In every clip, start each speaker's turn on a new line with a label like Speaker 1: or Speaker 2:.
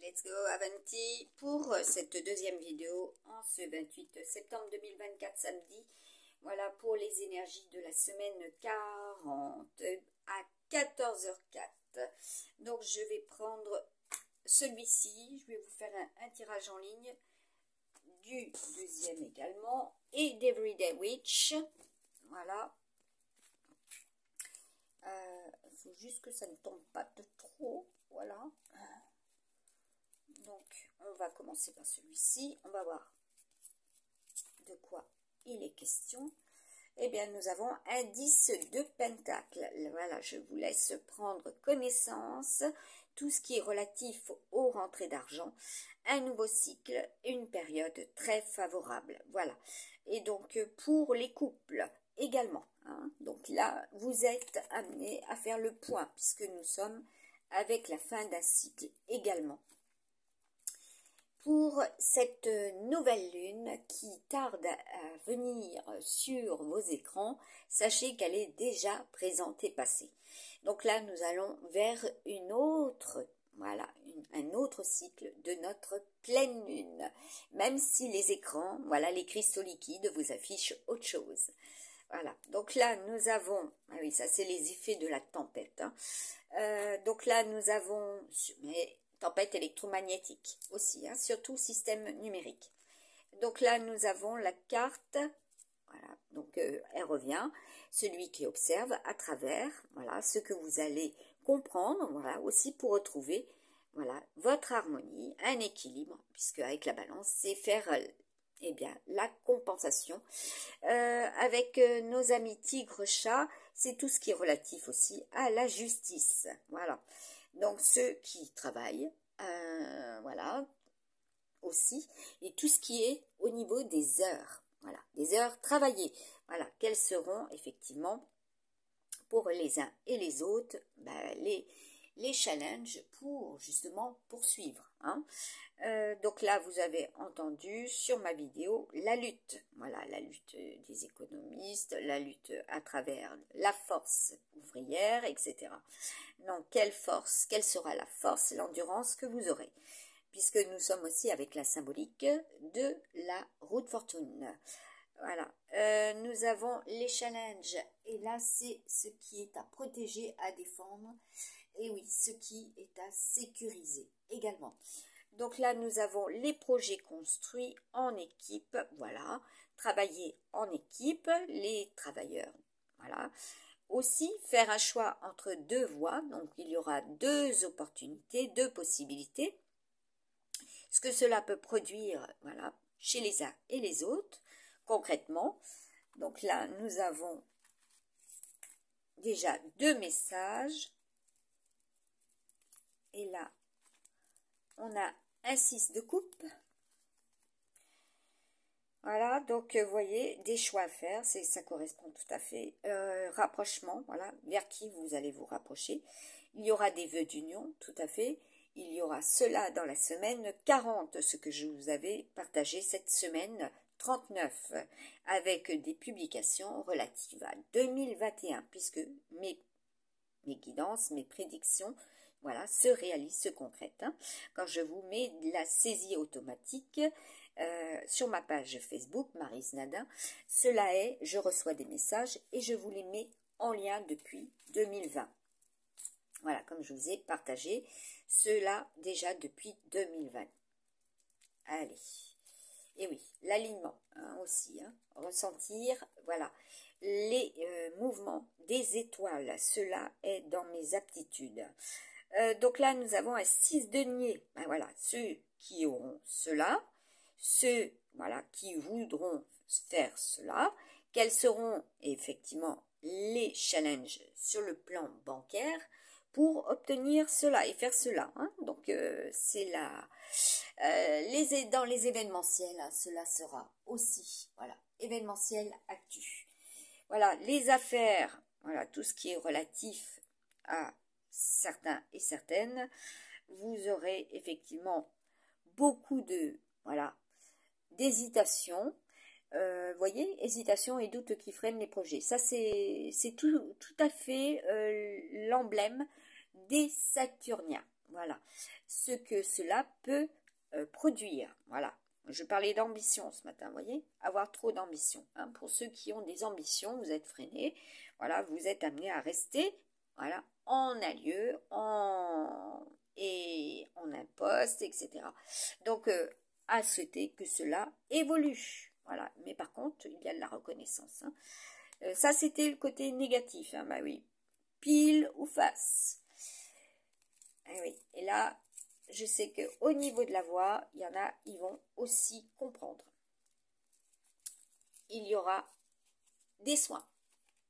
Speaker 1: Let's go Avanti pour cette deuxième vidéo en ce 28 septembre 2024 samedi. Voilà pour les énergies de la semaine 40 à 14h04. Donc je vais prendre celui-ci, je vais vous faire un tirage en ligne du deuxième également et d'Everyday Witch. Voilà. Il faut juste que ça ne tombe pas de trop. Voilà. Donc, on va commencer par celui-ci. On va voir de quoi il est question. Eh bien, nous avons un 10 de pentacle. Voilà, je vous laisse prendre connaissance. Tout ce qui est relatif aux rentrées d'argent. Un nouveau cycle, une période très favorable. Voilà. Et donc, pour les couples également. Hein, donc là, vous êtes amenés à faire le point, puisque nous sommes avec la fin d'un cycle également. Pour cette nouvelle lune qui tarde à venir sur vos écrans, sachez qu'elle est déjà présente et passée. Donc là, nous allons vers une autre, voilà, un autre cycle de notre pleine lune. Même si les écrans, voilà, les cristaux liquides vous affichent autre chose. Voilà, donc là, nous avons, ah oui, ça c'est les effets de la tempête. Hein. Donc là, nous avons, mais tempête électromagnétique aussi, hein, surtout système numérique. Donc là, nous avons la carte, voilà, donc elle revient, celui qui observe à travers, voilà, ce que vous allez comprendre, voilà, aussi pour retrouver, voilà, votre harmonie, un équilibre, puisque avec la balance, c'est faire, eh bien, la compensation. Avec nos amis tigres-chats, c'est tout ce qui est relatif aussi à la justice, voilà. Donc ceux qui travaillent, voilà, aussi, et tout ce qui est au niveau des heures, voilà, des heures travaillées, voilà, quelles seront effectivement pour les uns et les autres, les challenges pour justement poursuivre. Hein. Donc là, vous avez entendu sur ma vidéo la lutte, voilà, la lutte des économistes, la lutte à travers la force ouvrière, etc. Donc, quelle force, quelle sera la force, l'endurance que vous aurez, puisque nous sommes aussi avec la symbolique de la roue de fortune. Voilà, nous avons les challenges, et là, c'est ce qui est à protéger, à défendre, et oui, ce qui est à sécuriser également. Donc là, nous avons les projets construits en équipe, voilà, travailler en équipe, les travailleurs, voilà. Aussi, faire un choix entre deux voies, donc il y aura deux opportunités, deux possibilités. Ce que cela peut produire, voilà, chez les uns et les autres, concrètement. Donc là, nous avons déjà deux messages. Et là, on a un 6 de coupe. Voilà, donc vous voyez, des choix à faire, ça correspond tout à fait. Rapprochement, voilà, vers qui vous allez vous rapprocher. Il y aura des vœux d'union, tout à fait. Il y aura cela dans la semaine 40, ce que je vous avais partagé cette semaine 39, avec des publications relatives à 2021, puisque mes guidances, mes prédictions, voilà, se réalisent, se concrètent. Hein. Quand je vous mets de la saisie automatique sur ma page Facebook, Maryse Nadin, cela est, je reçois des messages et je vous les mets en lien depuis 2020. Voilà, comme je vous ai partagé cela déjà depuis 2020. Allez. Et oui, l'alignement hein, aussi, hein, ressentir, voilà, les mouvements des étoiles, cela est dans mes aptitudes. Donc là, nous avons un 6 de denier, ben voilà, ceux qui auront cela, ceux voilà, qui voudront faire cela, quels seront effectivement les challenges sur le plan bancaire pour obtenir cela et faire cela. Hein. Donc c'est là, dans les événementiels, hein, cela sera aussi, voilà, événementiel actu. Voilà, les affaires, voilà, tout ce qui est relatif à certains et certaines, vous aurez effectivement beaucoup de, voilà, d'hésitation. Voyez, hésitation et doute qui freinent les projets. Ça, c'est tout à fait l'emblème des Saturniens. voilà, ce que cela peut produire. Voilà, je parlais d'ambition ce matin, vous voyez, avoir trop d'ambition. Hein. Pour ceux qui ont des ambitions, vous êtes freinés, voilà, vous êtes amenés à rester, voilà, en un lieu, et en un poste, etc. Donc, à souhaiter que cela évolue. Voilà, mais par contre, il y a de la reconnaissance. Hein. Ça, c'était le côté négatif, hein, bah oui. Pile ou face. Ah oui. Et là, je sais qu'au niveau de la voix, il y en a, ils vont aussi comprendre. Il y aura des soins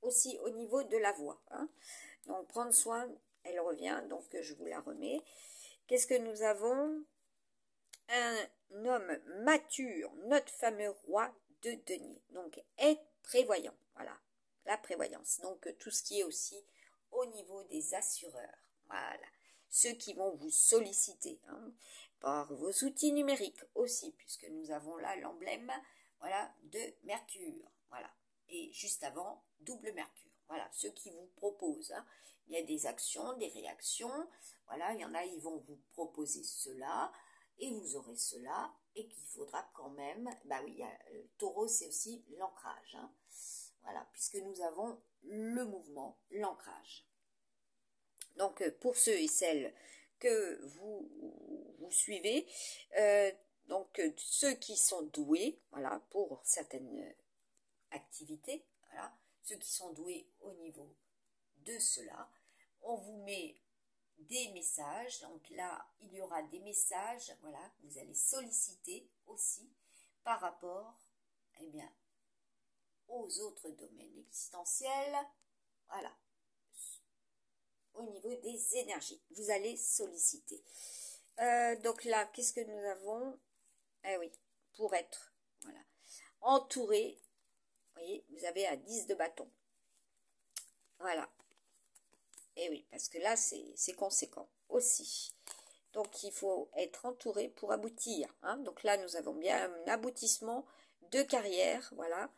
Speaker 1: aussi au niveau de la voix. Hein. Donc, prendre soin, elle revient, donc je vous la remets. Qu'est-ce que nous avons? Un homme mature, notre fameux roi de denier. Donc, être prévoyant. Voilà, la prévoyance. Donc, tout ce qui est aussi au niveau des assureurs. Voilà. Ceux qui vont vous solliciter hein, par vos outils numériques aussi, puisque nous avons là l'emblème voilà, de Mercure. Voilà. Et juste avant, double Mercure. Voilà, ceux qui vous proposent. Hein. Il y a des actions, des réactions. Voilà, il y en a, ils vont vous proposer cela. Et vous aurez cela, et qu'il faudra quand même, bah oui, le taureau, c'est aussi l'ancrage. Hein. Voilà, puisque nous avons le mouvement, l'ancrage. Donc, pour ceux et celles que vous suivez, donc ceux qui sont doués, voilà, pour certaines activités, voilà, ceux qui sont doués au niveau de cela, on vous met des messages, donc là il y aura des messages, voilà, que vous allez solliciter aussi par rapport, eh bien, aux autres domaines existentiels, voilà, au niveau des énergies, vous allez solliciter. Donc là, qu'est-ce que nous avons? Eh oui, pour être, voilà, entouré, vous voyez, vous avez un 10 de bâton, voilà. Et oui, parce que là, c'est conséquent aussi. Donc, il faut être entouré pour aboutir. Hein. Donc là, nous avons bien un aboutissement de carrière. Voilà.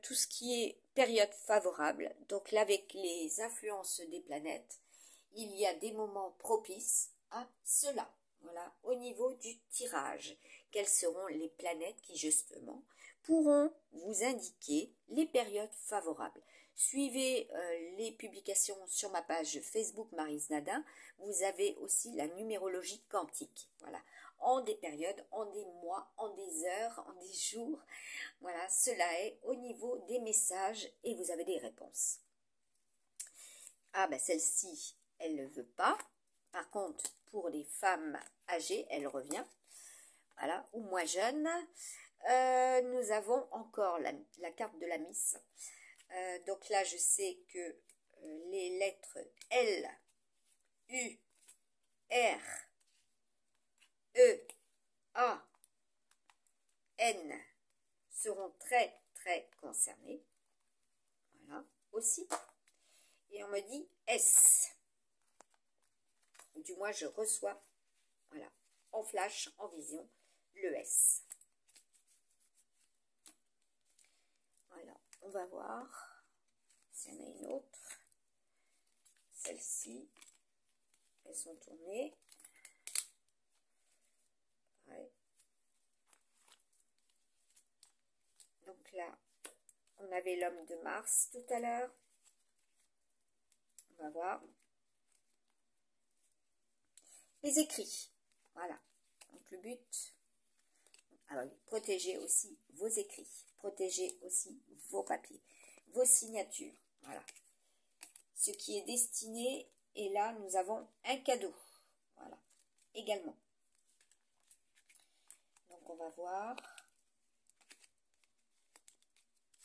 Speaker 1: Tout ce qui est période favorable. Donc là, avec les influences des planètes, il y a des moments propices à cela. Voilà. Au niveau du tirage, quelles seront les planètes qui, justement, pourront vous indiquer les périodes favorables. Suivez les publications sur ma page Facebook Maryse Nadin. Vous avez aussi la numérologie quantique. Voilà. En des périodes, en des mois, en des heures, en des jours. Voilà, cela est au niveau des messages et vous avez des réponses. Ah ben celle-ci, elle ne veut pas. Par contre, pour les femmes âgées, elle revient. Voilà, ou moins jeunes. Nous avons encore la carte de la Miss. Donc là, je sais que les lettres L, U, R, E, A, N seront très, très concernées. Voilà, aussi. Et on me dit S. Du moins, je reçois, voilà, en flash, en vision, le S. Voilà, on va voir. S'il y en a une autre, celle-ci, elles sont tournées. Ouais. Donc là, on avait l'homme de Mars tout à l'heure. On va voir. Les écrits, voilà. Donc le but, alors protégez aussi vos écrits, protégez aussi vos papiers, vos signatures, voilà. Ce qui est destiné, et là nous avons un cadeau, voilà, également. Donc on va voir.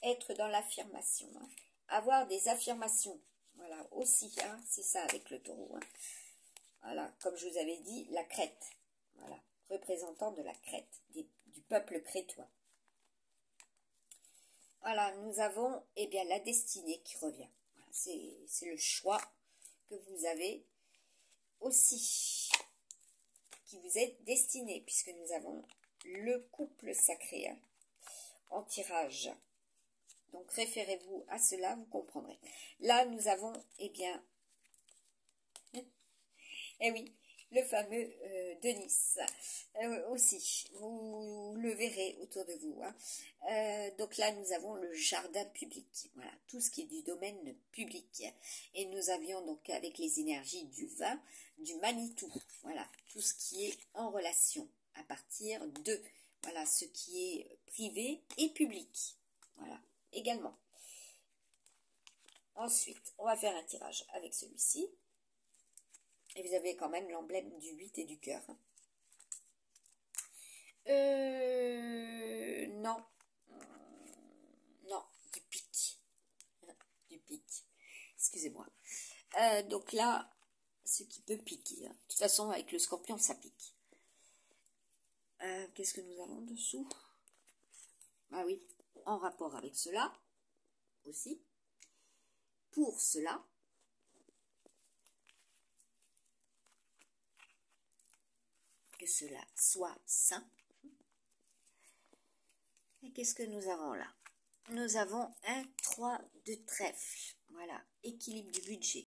Speaker 1: Être dans l'affirmation, hein. Avoir des affirmations, voilà, aussi, hein, c'est ça avec le taureau. Hein. Voilà, comme je vous avais dit, la crête, voilà, représentant de la crête, du peuple crétois. Voilà, nous avons, eh bien, la destinée qui revient. Voilà, c'est le choix que vous avez aussi, qui vous est destiné, puisque nous avons le couple sacré, hein, en tirage. Donc, référez-vous à cela, vous comprendrez. Là, nous avons, eh bien, eh oui, le fameux Denis aussi, vous le verrez autour de vous. Hein. Donc là, nous avons le jardin public, voilà, tout ce qui est du domaine public. Et nous avions donc avec les énergies du vin, du Manitou, voilà, tout ce qui est en relation à partir de, voilà, ce qui est privé et public, voilà, également. Ensuite, on va faire un tirage avec celui-ci. Et vous avez quand même l'emblème du 8 et du cœur. Non. Non, du pic. Du pic. Excusez-moi. Donc là, ce qui peut piquer. Hein. De toute façon, avec le scorpion, ça pique. Qu'est-ce que nous avons dessous? Ah oui, en rapport avec cela aussi. Pour cela, que cela soit sain. Et qu'est-ce que nous avons là? Nous avons un 3 de trèfle. Voilà, équilibre du budget.